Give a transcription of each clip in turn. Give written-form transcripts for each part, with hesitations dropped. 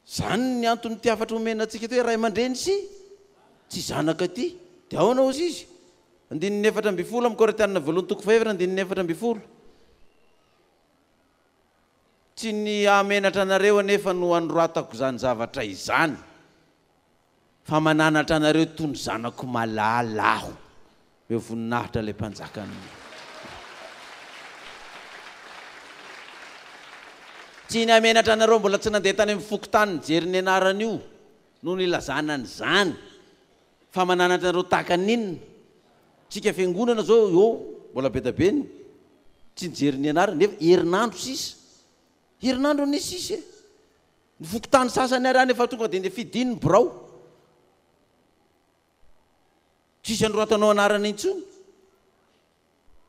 zany ny antony tiafatra omena antsika hoe ray aman-dreny tsy zanaka ty dia ahoana ozy izy 14 amin'ny Korintianina 7:4 tsy ny amenatra anareo anefa no anoratako zany zavatra izany fa mananatra anareo toy ny zanako malala aho eo voninahitra ilay mpanjakany tsy ny amenatra anareo mbola tsy nandeha tany amin'ny fokotany jery ny anarany io no nilazana ny zany fa mananatra anareo tahaka ninona tsika fiangonana zao eo mbola be da be ny tsy nijery ny anarany nefa herinandro sisa herinandro ny sisa ny fokotany sasany ary any efa tonga dia fidiny ny birao tsisy androatanao anarana intsony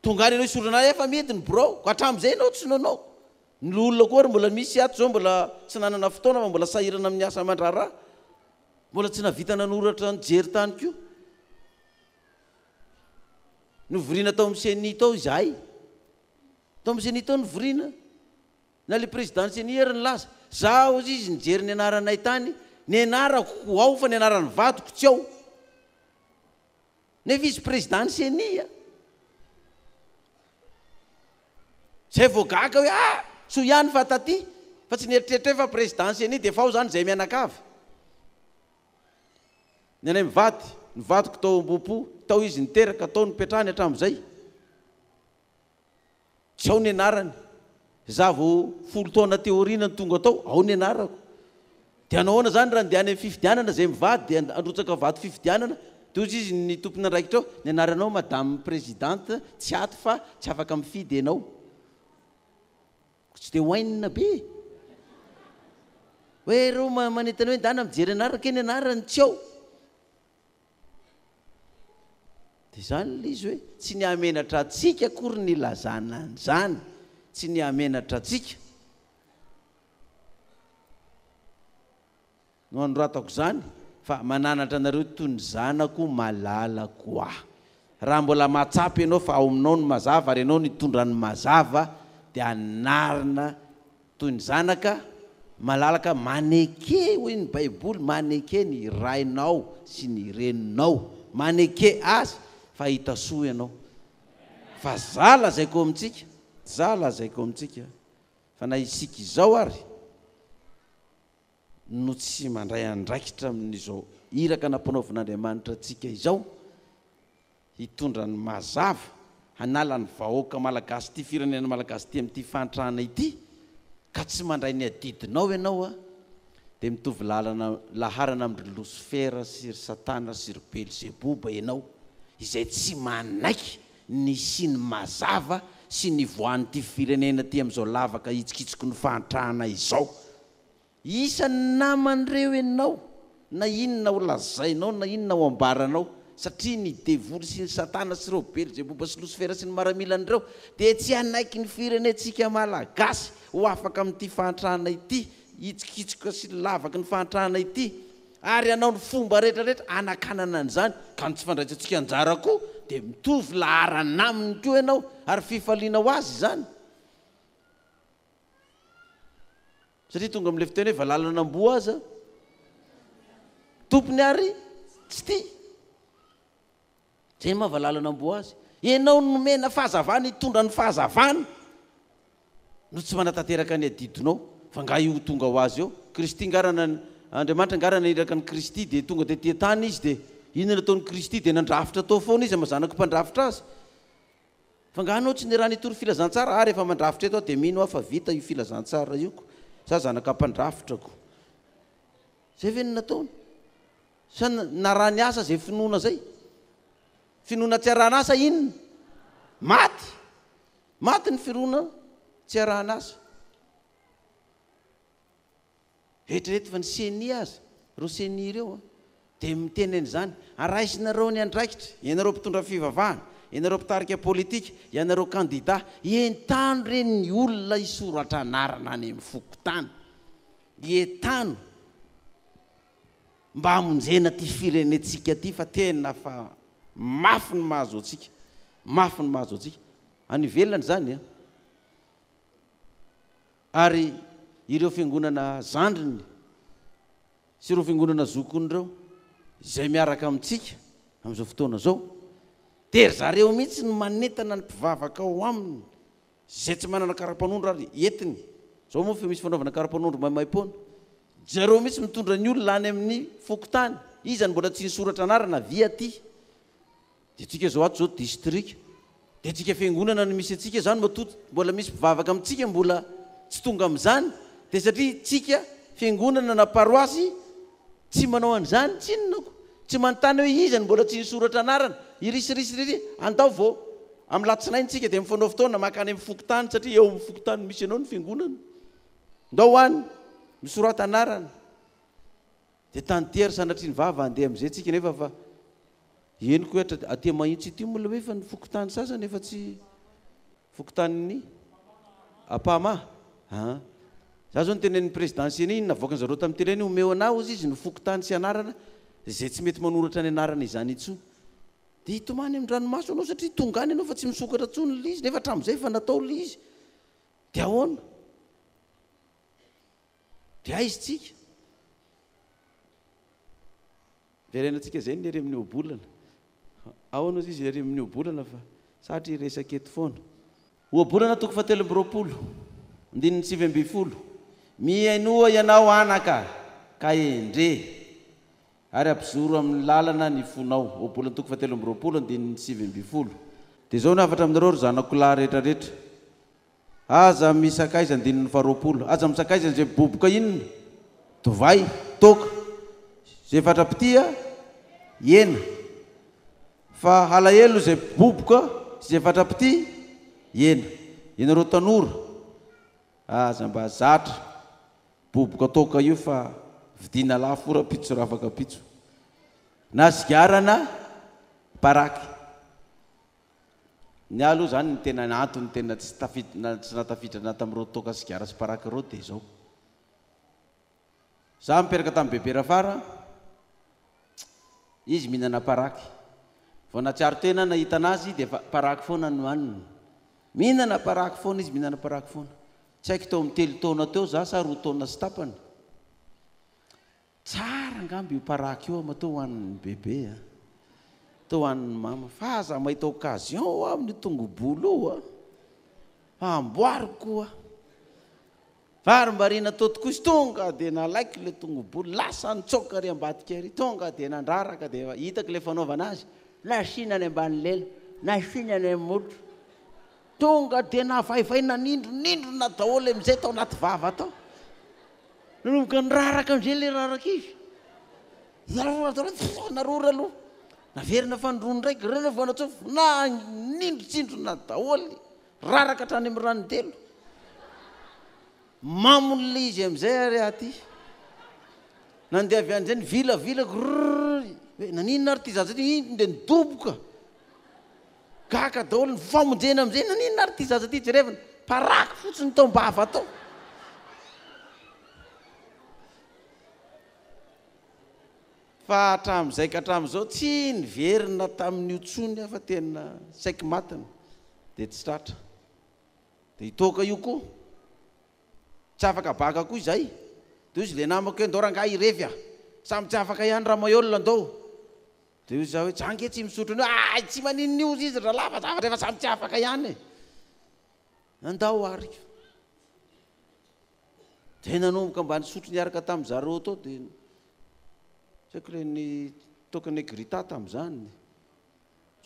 tonga any ianao isorana efa mety ny birao ko hatramin'izay ianao tsy nonao ny olona koa ary mbola misy ato zao mbola tsy nanana fotoana fa mbola sahirana amin'ny asa aman-draharaha mbola tsy navita nanoratra ny jery tany koa novoriana tao amin'ny seni tao izahay tao amin'ny seni tao novoriana na le président seni ery ny laza zaho ozy izy nijery ny anaranay tany ny anarako ao fa ny anarany vadiko tsy ao nefa izy président senia zay voagaka hoe so ihany fa taty fa tsy nieritreritra fa président senia dia fa ao zany zay mianakavy ny anay mivady ny vadiko tao am-bopo tao izy niteraka tao nipetrahany hatramin'izay tsy ao ny anarany za vo 10 taona teoriana ny tonga tao ao ny anarako dia anahoana zany raha ndeha any amin'ny fifidianana zay mivady dia androtsaka vady fifidianana dia ozy izy ny tompony andraikitra ao ny anaranao madame présidente tsy ato fa tsy afaka mifidy ianao tsy dia hoainina be hoe reo manentana hoe ndana mijery anaraka eny anarany tsy ao dia zany le izy hoe tsy ny amenatra atsika akory ny lazana an'izany tsy ny amenatra atsika no anoratako zany fa mananatra anareo toy ny zanako malalako aho raha mbola mahatsapy ianao fa ao aminao ny mazava ary ianao nitondra ny mazava dia anarina toy ny zanaka malalaka maneke hoy ny baiboly maneke ny rainao sy ny reninao maneke azy fa hita soa ianao fa za lazaiko amintsika za lazaiko amintsika fa na isika izao ary no tsy mandray andraikitra amin'izao iraka nampanaovan'Andriamanitra atsika izao hitondra ny mazava hanala ny vahoaka malagasy ty firenena malagasy ty amin'ity fantrahana ity ka tsy mandray ny adidinao ianao dia mitovy laharana amin'ny Losifera sy Satana sy Belzeboba ianao izay tsy manaiky ny sy ny mazava sy ny voan'ity firenena ty amin'izao lavaka hitsikitsiko ny fantrahana izao isany naman'ireo ianao na inona ho lazainao na inona ho ambaranao satria ny devoly sy ny Satana sy ireo Belzeboba sy Losifera sy ny maramilan'ireo dia tsy hanaiky ny firenentsika malagasy ho afaka amin'ity fantrahana ity hitsikitsika sy lavaka ny fantrahana ity ary anao ny fomba rehetrarehetra anakanana an'izany ka ny tsy fandraisantsika anjara koa dia mitovy laharana aminy koa ianao ary fifaliana ho azy zany satria tonga amin'ilay fiteny hoe valalana amboa aza tompony ary tsy tia zay maha valalana amboa azy ianao nomena fahazavana hitondra ny fahazavana no tsy manatanteraka ny adidinao fa nga io tonga ho azy eo Kristy ngarana Andriamanitra ngarana iraka ny Kristy dia tonga dia tia tany izy dia inona nataon'ny Kristy dia nandrafitra tao foana izy amazanako mpandrafitra azy fa nga anao tsy ny raha nitory filazantsara ary efa mandrafitra eto dia mino aho fa vita io filazantsara ioko za zanaka mpandrafitrako zay ve no nataony sa naraha ny asa zay finoana zay finoana tsy arahana asa inona maty ny firoana tsy arahana asa rehetrarehetra fa ny seni azy reo seni ireo dia miteny an'izany araisinareo ny andraikitra ianareo mpitondra fivavahana ianareo mpitarika politika ianareo kandida entano reny ny olona isoratra anarana any amin'ny fokotany entano mba hamonjena ty firenentsika ty fa tena fa mafy ny mahazo atsika mafy ny mahazo atsika any ivelany zany ary ireo fiangonana zandriny sy ireo fiangonana zokony reo izay miaraka amintsika amin'izao fotoana zao tery zareo mihitsy no manentana ny mpivavaka ao aminy zay tsy manana karapanondro ary entiny zao moa fa misy fanaovana karapanondro maimaim-poana zareo mihitsy mitondra ny olona any amin'ny fokotany izany mbola tsy nisoratra anarana via ty de tsika zao ato zao distrika de tsika fiangonana no misy atsika zany matoto mbola misy mpivavaka amintsika mbola tsy tonga amin'izany de satria tsika fiangonana na paroasy tsy manao an'izany tsy inonako tsy manontany hoe izany mbola tsy nisoratra anarana irisirisyriry andao vao amin'ny latsinaintsika de mifanao fotoana makany amin'ny fokotany satria eo amin'ny fokotany misy anao ny fiangonana ndao hoany misorata anarana de tanytery sanatry ny vava andeha am'izay tsika nefa fa eniko ohatra aty mahitsy ity mola hoe fa ny fokotany sasany efa tsy fokotan'ny apama za zao nytenen'ny présidensieny iny navoakany zareo tamin'ny teleny omeo anao izy ny fokotany sy anarana zay tsy mety manoratra ny anarana izany intsony de hitomany amin'ny ranomaso anao satria tongany anao fa tsy misokatra tsony le izy nefa hatram'izay fa natao le izy de ahoana de aizy tsika verenantsika zay ny ery amin'ny obolana ahoana izy ery amin'ny obolana fa satria resaketo foana obolana toko fatelo amby roapolo andininy 7 miainoa ianao anaka ka endre ary ampizoro amin'ny lalana ny fonao obolana toko fatelo amby roapolo andininy 7 de zao ny afatra aminareo ry zanako lahy rehetrarehetra aza misakaiza andininy 20 aza misakaiza zay boboka inona tovay toka zay fatrapitya ena fa halahelo zay boboka zay fatrapity ena ianareo tanora aza mba zatra boboka toka io fa vidina lafora pitso raha afaka pitso na sigarana paraky ny aloha zany ny tena antony tena tsy natafiditra tamin'ireo toka sigara sy paraky reo de zao za miperaka tamin'ny bebe rafara izy mihinana paraky vao natsiaro tena nahita anazy de paraky foana no aniny mihinana paraky foana izy mihinana paraky foana tsy haiko tao amin'ny 3 taona teo za sa 2 taona sy tapany tsara ngamby io paraky io amatao hoan'ny bebe tao hoan'ny mama fa za mahita occasion amin'ny tongobolo io amboariko varombarina totokoa izy tonga de nalaiky le tongobolo lasa nitsoka ry ambadika ry tonga de nandraraka de hitako le fanaovana azy nasinany ambany lela nasinany amotro tonga de navaivay nanindronindrona daholo am'izay tao anaty vava tao nanomboka niraraka am'izay le raraka izy narora aloha naverina fandrono ndraiky rena vanatso na nindrotsindrona daholo raraka hatrany amin'ny ranotelo mamon'le izy am'izay ary aty nandeha avy an'izay ny vilavila hoe naninona ary ty zazany de nidoboka gaka daholo ny famonjena am'izay naninona ary ty zaza ty jerevana paraky fotsiny tao mbava tao fa hatramin'izay ka hatramin'izao tsy niverina tamin'io tsony afa tena saiky matiny de tsy tratra de hitoka io koa tsy afaka baka koa izay de izy le namako hoe ndao rangah irevy samy tsy afaka ihany raha mahiolona ndao de io za hoe jange tsy misotro ny hoe tsy maninona io izy raha lava zavatra efa samy tsy afaka ihany andao arika de nanomboka mba nisotro niaraka tamin'zareo tao de saiko le ny tokony grita tamin'izany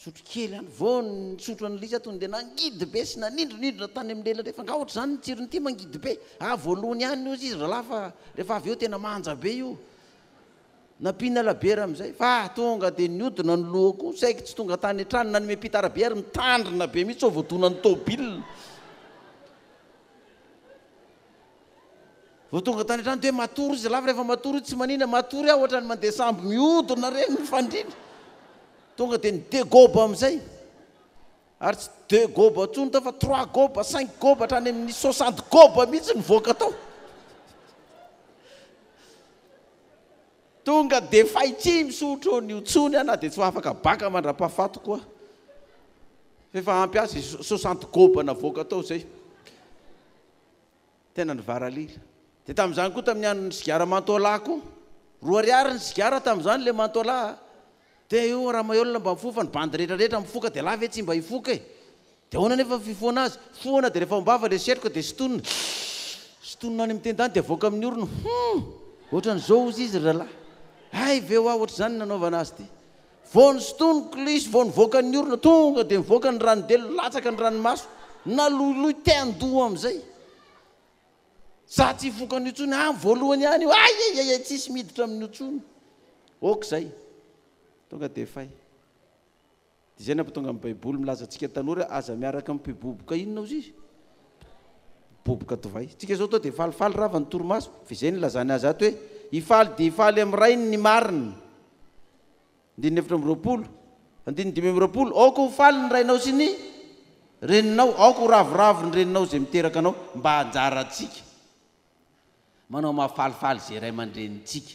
sotro kely any vao nisotro an'lisa tony de nangidy be sy nanindronindrona tany amin'ny lela rehefa nga ohatra zany nitsirony ty mangidy be voalohany ihany io izy raha lafa rehefa avy eo tena manja be io nampina labera am'izay fa tonga de niodina ny lohako saiko tsy tonga tany an-trano na ny mepitara-be ary mitandrina be mihitsy ao voadona ny tôbila vao tonga tany an-trano de hoe matory izy lafa rehefa matory io tsy manina matory aho ohatra ny mandeha samby miodina reny mifandrina tonga de ny 2 goba am'izay ary tsy 2 goba tsony tao fa 3 goba 5 goba hatrany amin'ny 60 goba mihitsy nivoaka tao tonga de faitsy misotro eo nio tsony ana de tsy afaka baka mandra-pahafato koa fefa ampiasa 60 goba navoaka tao zay tena ny varalila de tamin'izany koa tamin'ny andro ny sigara mantoalako roariary ny sigara tamin'izany le mantola dia io raha maheolona mba mifofa ny bandy rehetrarehetra mifoka dia lava tsy mba hifoka e dia ahoana nefa fifoana azy foana dia rehefa mbava le setroka dia stonina stonina any amin'ny tendany dia voaka amin'ny orona ohatran'izao izy izy rahalahy ay veo ah ohatr' izany nanaovana azy ty vao ny stoniko lisy vao ny voaka ny orona tonga dia mivoaka ny ranodelo latsaka ny ranomaso naloloy teandoha amin'izay za tsy hifoka ny otsony voalohany ihany io ay tsisy miditra amin'ny otsony oka izay tonga dia fay dia izay nampa tonga amin'ny baiboly milaza antsika tanora aza miaraka mimpiboboka inona ozy izy boboka tovay tsika zao tao dia falifaly rava ny toromaso fa izay nylazany azy ato hoe hifaly dia hifaly amin'ny rainy ny marina 9 2 aoko hofaly ny rainao sy ny reninao aoko ravoravo ny reninao zay miteraka anao mba hanjaratsika manao mahafalifaly zay ray aman-drenitsika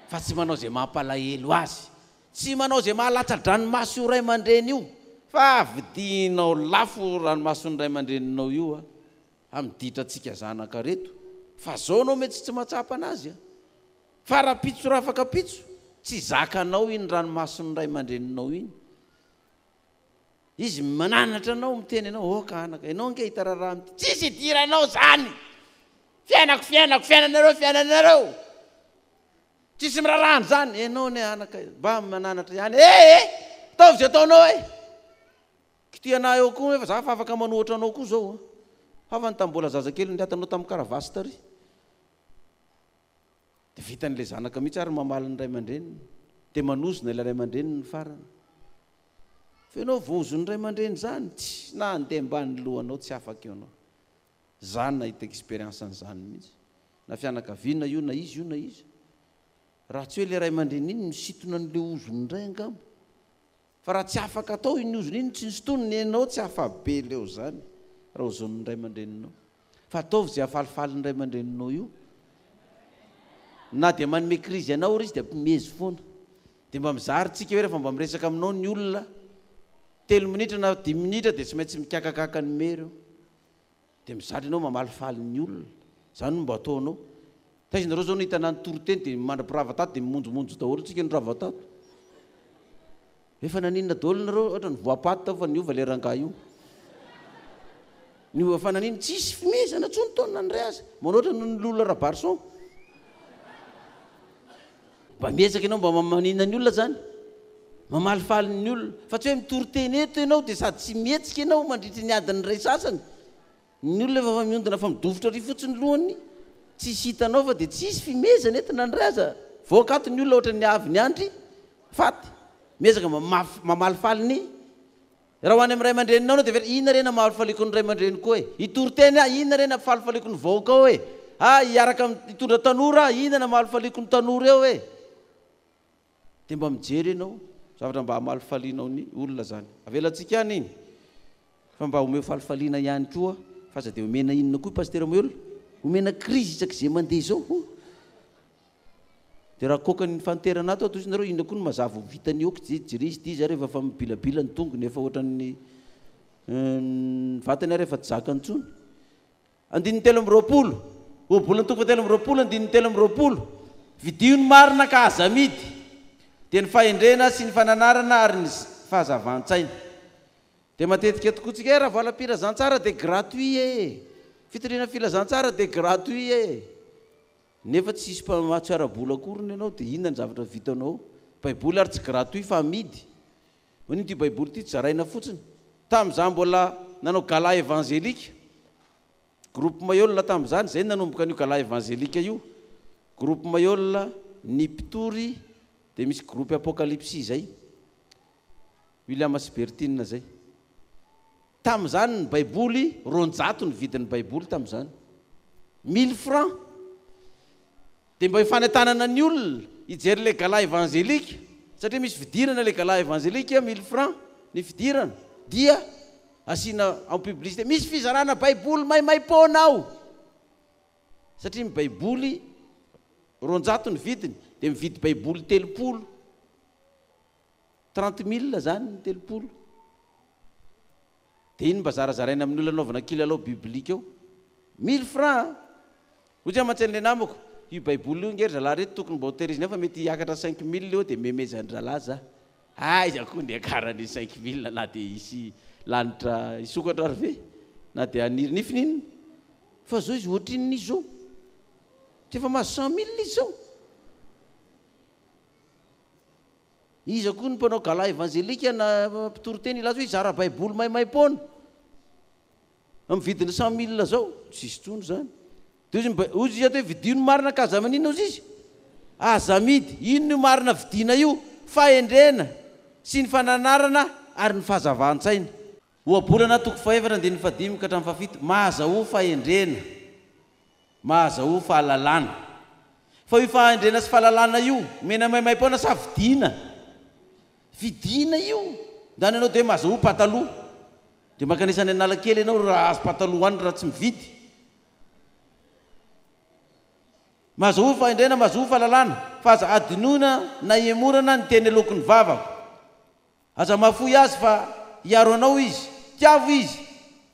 fa tsy manao zay mampalahelo azy tsy manao zay mahalatsa-dranomaso io ray aman-dreny io fa vidinao lafo ranomasony ray aman-dreninao io amiditra atsika zanaka reto fa zao anao mety tsy matsapa anazy fa raha pitso raha afaka pitso tsy zakanao iny ranomasony ray aman-dreninao iny izy mananatra anao miteny anao oka anaka ianao nge hitararaha amity tsisy idiranao zany fiainanareo tsisy mirarahany zany ianao ne anaka mba mananatra ihany taovy zay ataonao kitianah eo koa efa za fa afaka manohatra anao koa zao hafa ny tambola zazakely ndiatanao tamin'ny karavasy tary dia vitan'le zanaka mihitsy ary mamaly ny ray aman-dreniny dia manozona ilay ray aman-dreniny ny farany fa ianao voazony ray aman-dreny zany tsy na andeha mbany lohanao tsy afaka eo anao zany nahita expérience n'izany mihitsy na fianakaviana io na izy raha tsy hoe le ray aman-dreny iny misitona n'le ozony ray angamba fa raha tsy afaka atao iny ozony iny tsy nystonony ianao tsy afabe leo zany raha ozon'ny ray aman-dreninao fa ataovy zay afalifaly ny ray aman-dreninao io na dia manome krizy anao ry izy dia mpimezy foana dia mba mizarytsika hoe rehefa mba miresaka aminao ny olona 3 minitra na 10 minitra dia tsy maintsy mikakakaka ny mereo dia mizary ianao mamalifaly ny olona zany mba ataonao taizinareo zao no hitanany toroteny dia mandra-piravatato dia mimonjomonjo daholo tsika ny ravatato efa naninona daholo nareo ohatra ny voapaty tao fa niova le rangahy io niova fa nanina tsisy fimezana tsony taona ny ray azy manao ohatra no nylolona rabarson mba miezaka ianao mba mamanina ny olona zany mamalifaly ny olona fa tsy hoe mitoroteny eto ianao dia sady tsy mihetsika ianao mandritry ny adiny ray sasany ny olona efa miondina fa midovotra ry fotsiny lohany tsisy hitanao fa dia tsisy fimezana etina ny ray aza voakato ny olona ohatra ny avy ny andry faty miezaka mamalifaly ny raha ho any amin'ny ray aman-dreninao dia inona rena mahalifaliko ny ray aman-dreny koa hitoroteny inona rena falifaliko ny vahoaka ao hiaraka hitondra tanora inona mahalifaliko ny tanora eo dia mba mijery ianao zavatra mba hamalifalianao ny olona zany avelantsika any iny fa mba homeo falifaliana ihany koa fa aza dia homena inona koa pasteur moeolona homena krizy isak'izay mandeha zao dia raha koka ny fanterana ato atosinareo inona koa no mazava vitany oka jirisy ty izy rehefa fa mibilabila ny tongony efa ohatran'ny vatany ary efa tsy zakany tsony 9 obolany tonga 9 vidio ny marina ka azamidy dia ny fahendrena sy ny fananarana ary ny fahazavan-tsaina dia matetika tokoa tsika raha voalam-pirazantsara dia gratuit fitoriana filazantsara dia gratuit nefa tsy isy mpamatsara-bola akoriny ianao dia inona ny zavatra vitanao baiboly ary tsy gratuit fa amidy manino ty baiboly ty tsy zaraina fotsiny tamin'izany mbola nanao gala evangelika groupe maolona tamin'izany zay nanomboka an'io gala evangelika io groupe maolona ny pitory dia misy groupe apocalypsie zay William Sbertin zay tamin'izany ny baiboly 200 ny vidin'ny baiboly tamin'izany 1000 francs dia mba hifanentanana ny olona hijery le gala evangelika satria misy fidirana le gala evangelika 1000 francs ny fidirana dia asiana en publicité misy fizarana baiboly maimaim-poanao satria ny baiboly 200 ny vidiny dia mividy baiboly 30 000 zany ny 30 dia iny mba zarazaraina amin'olona anaovana kilalao biblika eo 1000 francs ohatry aman-tsain'le namako io baiboly io ngery zalahy reto tokony mba hotehirizina fa mety hiakatra 5 000 eo dia memezany zalahy za aiza koa ny akarany 5 000 na dia isy lanitra isokatra ary ve na dia aniry nifininy fa zao izy ohatrin'izy zao tsy efa mahazo 100 000 izy zao iza koa ny mpanao gala evangelika na mpitoroteny ilazy hoe zara baiboly maimaimpona am'vidiny 100 000 zao tsisy tsony zany de ozy ato hoe vidino marina ka aza manina ozy izy aza midy ino no marina vidina io fahendrena sy ny fananarana ary ny fahazavan-tsaina oabolana toko faevana dia ny fadimy ka hatramin'ny fafito mahazaho fahendrena mahazaho fahalalana fa io fahendrena sy fahalalana io mena maimaimpona sa vidina io ndany anao dia mahazaho pataloha dia makanisany analakely ianao raha azo pataloha any raha tsy mividy mahazaho fahendrena mahazaho fahalalana fa aza adinoina na emorana ny teny alokon'ny vavako aza mahafoy azy fa hiaro anao izy tiavo izy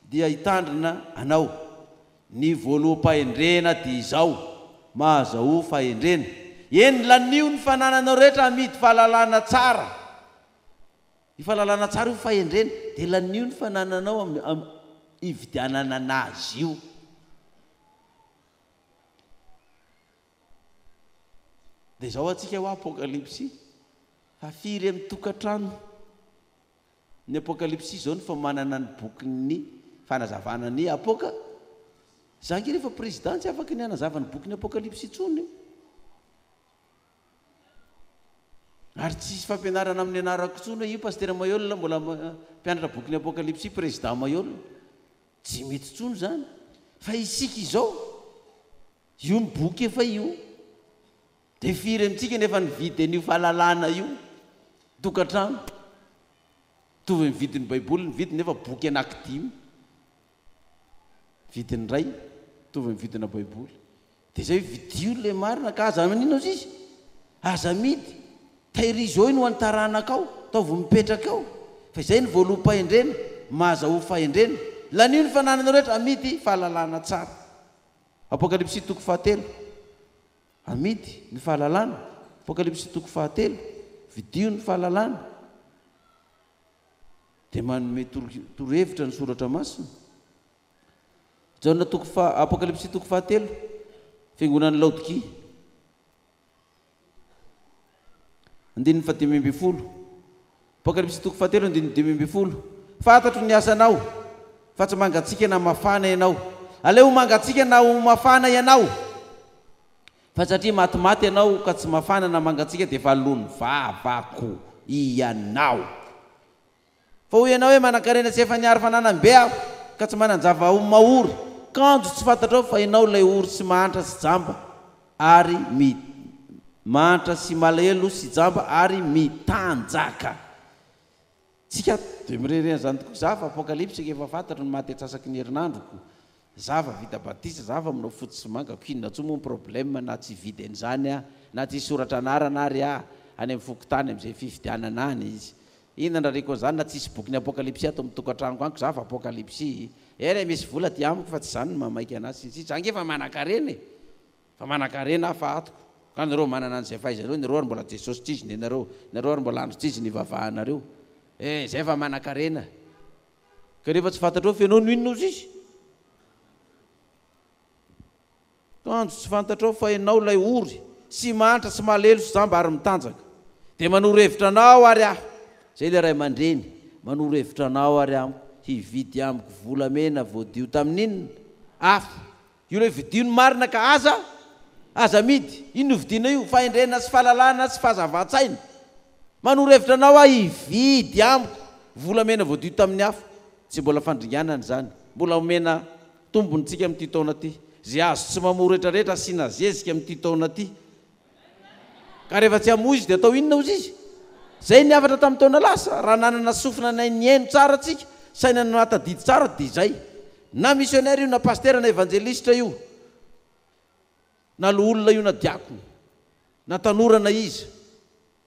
dia hitandrina anao ny voaloham-pahendrena dia izao mahazaho fahendrena eny lanio ny fanananao rehetra amidy fahalalana tsara i fahalalana tsara io fahendrena dia lanio ny fanananao ividianana anazy io dia zao atsika ho apokalypsy hafiry amin'ny tokantrano ny apokalypsy zao ny fa manana ny bokyny fanazavana ny apoka zangy rehefa président tsy afaka ny anazavany bokyny apokalypsy tsony ary tsisy fampianarana amin'ny anarako tsony io paster Mayolina mbola mpianatra bokyny apokalypsy président Mayolina tsy mety tsony zany fa isika izao io ny boky efa io dia firy amintsika nefa nividy an'io fahalalana io tokantrano tovy ny vidiny baiboly ny vidiny nefa boky anankidimy vidiny ray tovy ny vidina baiboly dia zay vidio le marina ka aza manino azy izy aza midy tahirizy eo no antaranakao taovy mipetraka ao fa izay ny voaloham-pahendrena mahazaho fahendrena lanio ny fananana rehetra amidy fahalalana tsara apokalypsy toko 7 amidy ny fahalalana apokalypsy toko 7 vidio ny fahalalana dia manome torohevitra ny soratra masina jaona toko apokalypsy toko 7 fiangonan'ny Laodikia andininy 5 apokalypsy toko 7 andininy 5 fantatro ny asanao fa tsy mangatsika na mafana ianao aleo mangatsika na ho mafana ianao fa satria matimaty ianao ka tsy mafana na mangatsika dia efa lony vavako ianao fa ho ianao hoe manan-karena tsy efa niary fananam-be aho ka tsy mananjava ho mahory kanjo tsy fantatrao fa ianao lay ory sy mahantra sy jamba ary mahantra sy malahelo sy jamba ary mitanjaka tsika dia mirerena zany tokoa zava apokalypsy efa fantatro ny maty atsasaky ny herinandroko zava vita batisa zava aminao fotsy sy manga koinona tso moa problème na tsy vidy an'izany a na tsy soratra anarana ary any amin'ny fokotany amin'izay fividianana any izy inona ndrareko an'izany na tsisy boky ny apokalypsy ato amin'ny tokantranoko aniko zava apokalypsy ere misy vola ty amiko fa tsy zany mamaiky anazy sy zangy efa manan-karena fa manan-karena afa atoko ka nareo manana an'izay fahaizanareo nareo ary mbola jesosy tsiziny nareo ary mbola andro tsiziny ivavahanareo zay fa manan-karena ka rehefa tsy fantatreo fa ianao no inona ozy izy kanjo tsy fantatrao fa ianao lay ory sy mahantra sy malelo sy jamba ary mitanjaka dia manoro hevitra anao ary aho zay le ray aman-dreny manoro hevitra anao ary amiko hividy amiko volamena voadio tamin'inona afo io le vidio ny marina ka aza midy ino vidina io fahendrena sy fahalalana sy fahazavan-tsaina manoro hevitra anao a hividy amiko volamena voadio tamin'ny afo tsy mbola fandringanana zany mbola omena tombonytsika amin'ity taona ty zay azo tsy mamory rehetrarehetra sy nazezika amin'ity taona ty ka rehefa tsy amo izy dia atao inona ozy izy zay ny afatra tamin'ny taona lasa raha nanana sofina nay niaino tsara tsika saina natadidy tsara dia zay na missionnaire io na paster na evangelista io na lo olona io na diakona na tanorana izy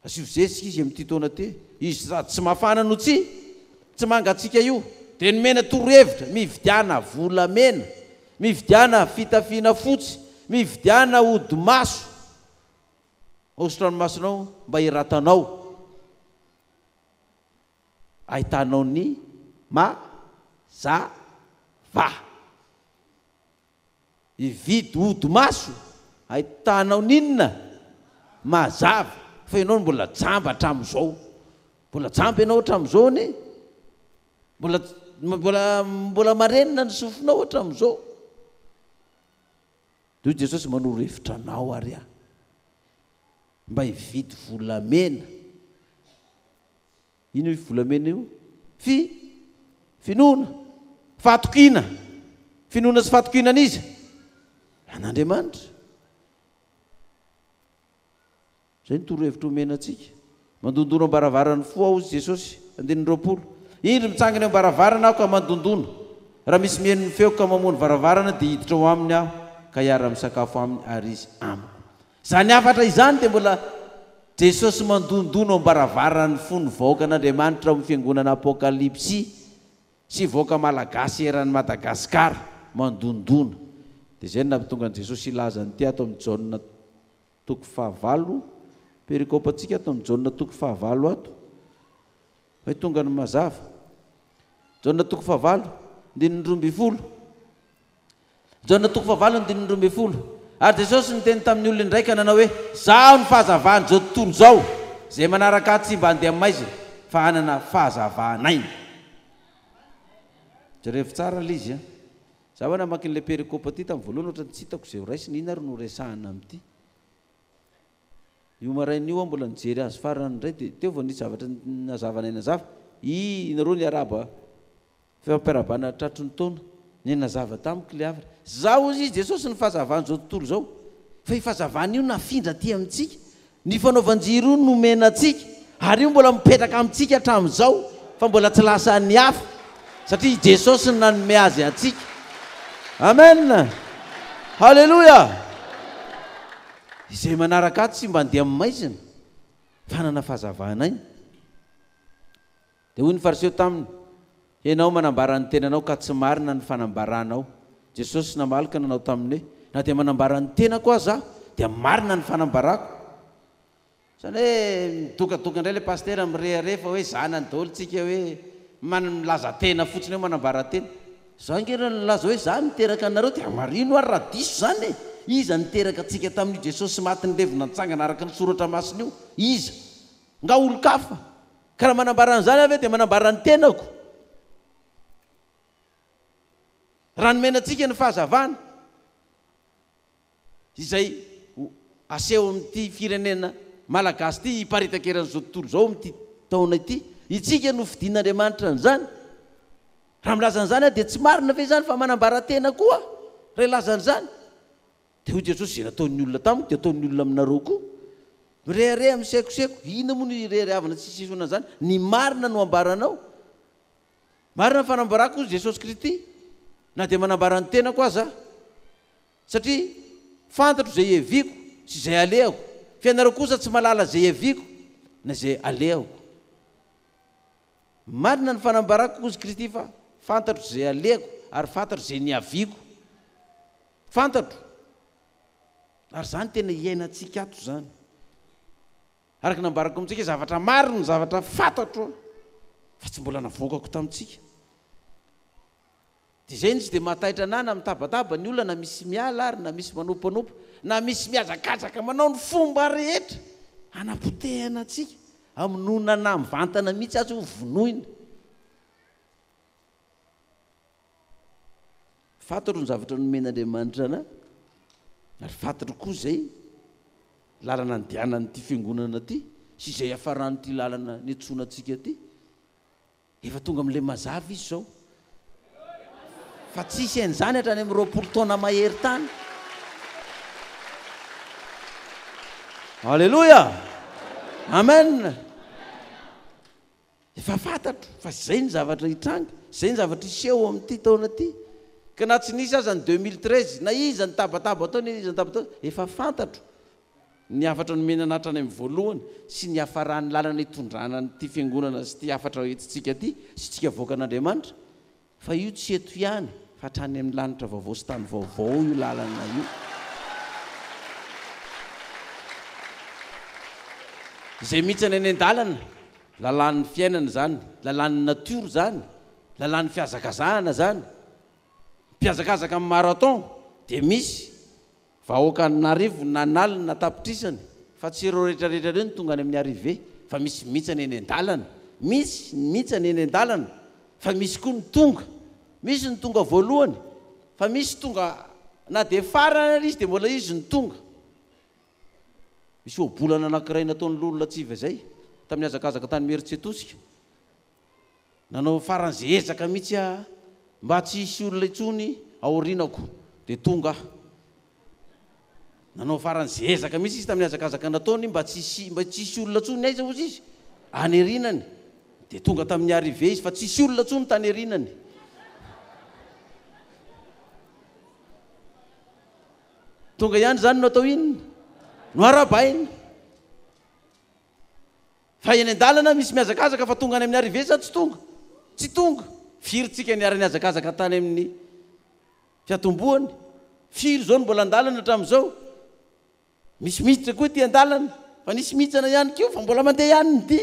asio zesika izy amin'ity taona ty izy sady tsy mafana no tsy mangatsika io dia nomena torohevitra mividiana volamena mividiana fitafiana fotsy mividiana odimaso aosotranomasonao mba hiratanao ahitanao ny mazava ividy odimaso ahitanao ninona mazava fa ianao mbola jamba hatramin'izao mbola jamba ianao hatramin'izao ny mbola marenina ny sofinao hatramin'izao de Jesosy manoro hevitra anao ary mba hividy volamena ino io volamena io finoana fatokina finoana sy fatokinana izy an'Andriamanitra zay ny toro-hevitra omena antsika mandondona ambaravarany fo ao izy Jesosy 120 indry mitsangana ambaravarana aho ka mandondona raha misy mieniny feo ka mamono varavarana dia hiditra ao aminy aho ka hiara misakafo aminy ary izy amiko zany afatra izany dia mbola Jesosy mandondona ambaravarany fo ny vahoaka an'Andriamanitra amin'ny fiangonana apokalipsy sy vahoaka malagasy eran'ny Madagasikara mandondona dia zay nampitonga an Jesosy ilazany ty ato amin'ny Jaona toko 9 perikopantsika ato amin'ny Jaona toko 9 ato hoe tonga ny mazava Jaona toko 9 2:12 Jaona toko 9 2:12 ary Jesosy niteny tamin'ny olona indraika nanao hoe zaho ny fahazavany zao tontolo zao zay manaraka tsy mba handeha maizina fa hanana fahazavanainy jerevy tsara le izy za ho namaky n'le perikopa ty tamin'ny voalohany ohatra tsy hitako zay raisiny ina ary no resahana amin'ity io marain'io aho mbola nijery azy farany indray dia teo vao nisy zavatra nazavana nazava inareo ny araba fampiarabana tratro ny taona ny nazava tamiko le havitra zaho izy Jesosy ny fahazavany zao tontolo zao fa ifahazavana io nafindra aty amintsika ny fanaovanjiro io nomena antsika ary io mbola mipetraka amintsika hatramin'izao fa mbola tsy lasa ny hafa satria Jesosy ny nanome azy antsika amen halleloja izay manaraka ato tsy mba handeha amin'ny maizina fa hanana fahazavana iny dia hoy ny fariseo taminy ianao manambara ny tenanao ka tsy marina ny fanambaranao Jesosy namalika nanao taminy hoe na dia manambara ny tena koa za dia marina ny fanambarako zany hoe midokadoka indray le pastera mireharefa hoe zanany daholo tsika hoe milaza tena fotsiny hoe manambara tena za ngera nilaza hoe za niteraka anareo dia marino ary raha diso zany e iza niteraka atsika tamin'io Jesosy maty ny levina nitsangana araka ny soratra masina io iza nga olo-kafa ka raha manambara an'izany avy dia manambara ny tenako raha nomenantsika ny fahazavana izay aseho amin'ity firenena malagasy ity hiparitakeran'izao tontolo zao amin'ity taona ity itsika no fidin'Andriamanitra n'izany raha milazan'izany dia tsy marina ve zany fa manambara tena koa raha ilazan'izany dia hoy Jesosy zay nataon'ny olona tamiko dia ataon'ny olona aminareo koa mirehareha misekoseko ina moa ny reharehavana tsy sisona zany ny marina no ambaranao marina ny fanambarako izy Jesosy Kristy na dia manambara ny tena koa za satria fantatro zay eviko sy zay alehako fianareo kosa tsy malala zay eviko na zay alehako marina ny fanambarako izy Kristy fa fantatro zay alehako ary fantatro zay niaviko fantatro ary zany tena hiainantsika ato zany araka nambarako amintsika zavatra marina zavatra fantatro fa tsy mbola navokako tamintsika dia zay izy dia mahataitra anana mitabataba ny olona na misy miala ary na misy manompanopa na misy miazakatsaka manao ny fomba rehetra anapotehana atsika aminonana mivantana mihitsy azy ho vonoina fantatro ny zavatra nomen'Andriamanitra ana ary fantatro koa zay lalana andehanan'ity fiangonana ty sy zay afaran'ity lalana niantsonatsika ty efa tonga amin'le mazava izy zao fa tsisy an'izany hatrany amin'ny 20 taona mahery tany halleloja amen efa fantatro fa zay ny zavatra hitranga zay ny zavatra iseho amin'ity taona ty ka na tsy nisy aza ny 2013 na iza ny tabataba ataony iza ny tabatao efa fantatro ny afatra nomenana hatrany amin'ny voalohany sy ny afaran'ny lalana hitondrana nyity fiangonana sy ty afatra etitsika ty sy tsika voaka an'Andriamanitra fa io tsy eto ihany fa hatrany amin'ny lanitra vaovao sy tany vaovao io lalana io izay mihitsana eny an-dalana lalan'ny fiainana zany, lalan'ny natiora zany, lalan'ny fiazakazahana zany. Mpiazakazaka amin'ny marathon dia misy vahoaka narivo nanalina natapitrisany fa tsy ireo rehetrarehetra ireo ny tonga any amin'ny arrivé, fa misy mihitsana eny an-dalana, misy mihitsana eny an-dalana, fa misy koa ny tonga, misy ny tonga voalohany, fa misy tonga na dia farana izy dia mbola izy ny tonga. Misy obolana anankiray nataon'ny lolona tsiva izay tamin'ny azakazaka tany Meritsetosika, nanao faran'izay ezaka mihitsy mba tsy hisy olona intsony aorianako dia tonga aho. Nanao faran'izay ezaka mihitsy izy tamin'ny azakazaka nataony mba tsy hisy olona intsony aiza ozy izy anerinany, dia tonga tamin'ny arrivé izy fa tsy hisy olona intsony tany erinany. Tonga ihany zany no atao inona no arabaina, fa eny an-dalana misy miazakazaka fa tonga any amin'ny arrivé sa tsy tonga, tsy tonga. Firy tsika niara-ny azakazaka tany amin'ny fiatomboany, firy zao no mbola an-dalana hatramin'izao. Misy miditra koa ty an-dalana fa nisy mihitsana ihany keo fa mbola mandeha ihany ny dy,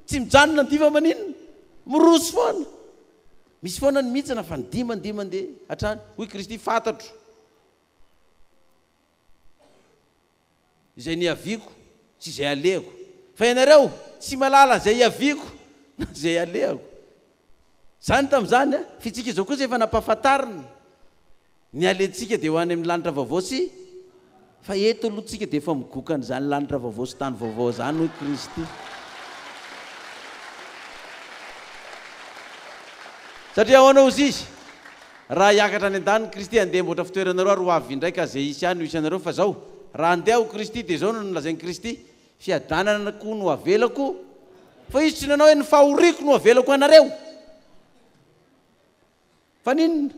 tsy mijanona ny dy fa maninona miroso foana. Misy foana ny mihitsana fa ny dy mandeha hatrany. Hoy Kristy fantatro izay niaviako sy izay alehako, fa ianareo tsy malala izay iaviako na izay alehako. Zany tamin'izany fitsika izao kosa efa nampahafantarina ny alentsika dia ho any amin'ny lanitra vaovao sy fa eto aloha tsika dia efa migokana izany lanitra vaovao sy tany vaovao zany hoy Kristy. Satria ahoana ozy izy raha hiakatra any an-daniny Kristy andeha mboatra fitoeranareo ary ho avy indraika zay isy any ho isanareo, fa zao raha andeha ho Kristy dia zao no nolazain'i Kristy, fiadanana koa no avelako, fa izy tsy nanao hoe ny fahoriako no avelako anareo, fa ninona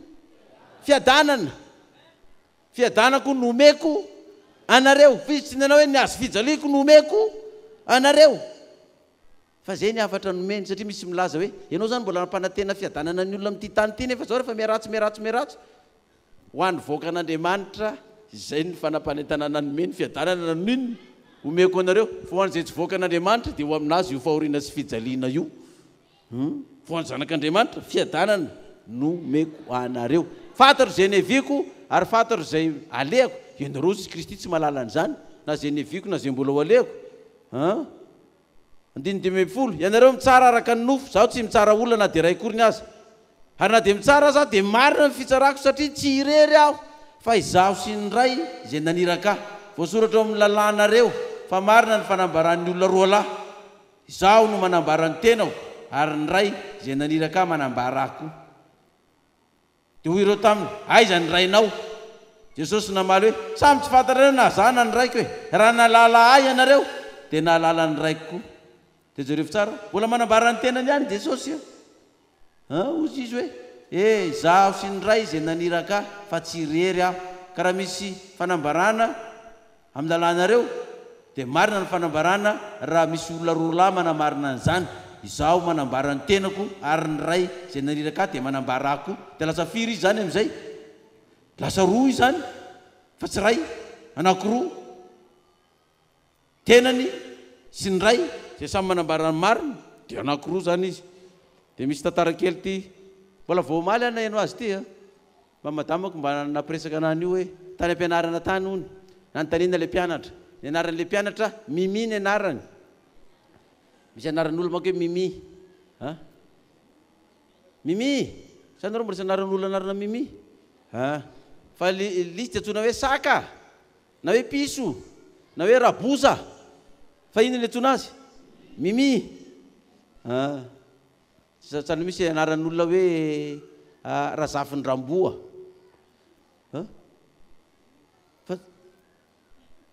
fiadanako no omeko anareo, fa izy tsy nanao hoe ny azo fijaliako no omeko anareo. Fa zay ny afatra nomeny, satria misy milaza hoe ianao zany mbola nampanantena fiadanana ny olona amin'ity tany ity, nefa zao rehefa miaratsy ho an'ny voaka an'Andriamanitra izay ny fanampanentanana nomeny fiadanana ninona omeko anareo, fa ho an'izay tsy voaka an'Andriamanitra dia ho aminazy io fahoriana sy fijaliana io. Fa ho an'ny zanak'Andriamanitra fiadanana no omeko anareo. Fantatro izay niaviako ary fantatro izay alehako. Ianareo sy Kristy tsy mahalala an'izany, na izay niaviako na izay mbola ho alehako. 9:10 ianareo mitsara araka ny nofo, zaho tsy mitsara olona na dia ray akory ny aza, ary na dia mitsara aza dia marina ny fitsarako satria tsy irery aho fa izaho sy ny ray izay naniraka. Voasoratra amin'ny lalànareo fa marina ny fanambaran'ny olona roa lahy, izaho no manambara ny tenao ary ny ray izay naniraka manambara ako. Dia hoy ireo taminy, aiza ny rainao? Jesosy namaly hoe samy tsy fantatrareo na zah na ny raiko hoe raha nalala ahy ianareo dia nahalala ny raiko koa. Dia jereo tsara mbola manambara ny tenany ihany Jesosy ozy izy hoe izaho sy ny ray izay naniraka fa tsy irery aho. Ka raha misy fanambarana amin'ny lalànareo dia marina ny fanambarana raha misy olona roa lahy manamarina an'izany, izaho manambara ny tenako ary ny ray izay naniraka dia manambara ako. Dia lasa firy izy zany amin'izay? Lasa roa izy zany, fa tsy ray, anankiroa, tenany sy ny ray izay samy manambara ny marina dia anankiroa zany izy. Dia misy tantara kely ty, mbola vao omaly ana ianao azy ty mba madamako mba napresaka anany io hoe tany ampianarana tany hony, nanontaniana ilay mpianatra, ny anaran'ilay mpianatra Mimi ny anarany. Misy anaran'olona manko hoe Mimi, Mimi, sa nareo mbola sy anaran'olona anarana Mimi? Fa lisy antsoina hoe saka na hoe piso na hoe rabosa, fa ino ny antsoina azy? Mimi. Sany misy anaran'olona hoe razafiny ramboa,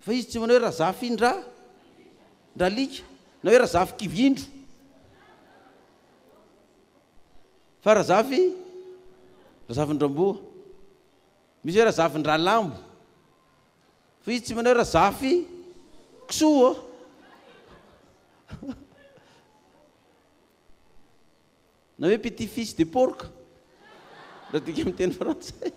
fa izy tsy manao hoe razafy ndralika na hoe razafy kivindro, fa razafiny ramboa. Misy hoe razafiny ralambo, fa izy tsy manao hoe razafy kisoa. Na hoe petit fils de porc raha dika amin'ny teny frantsay.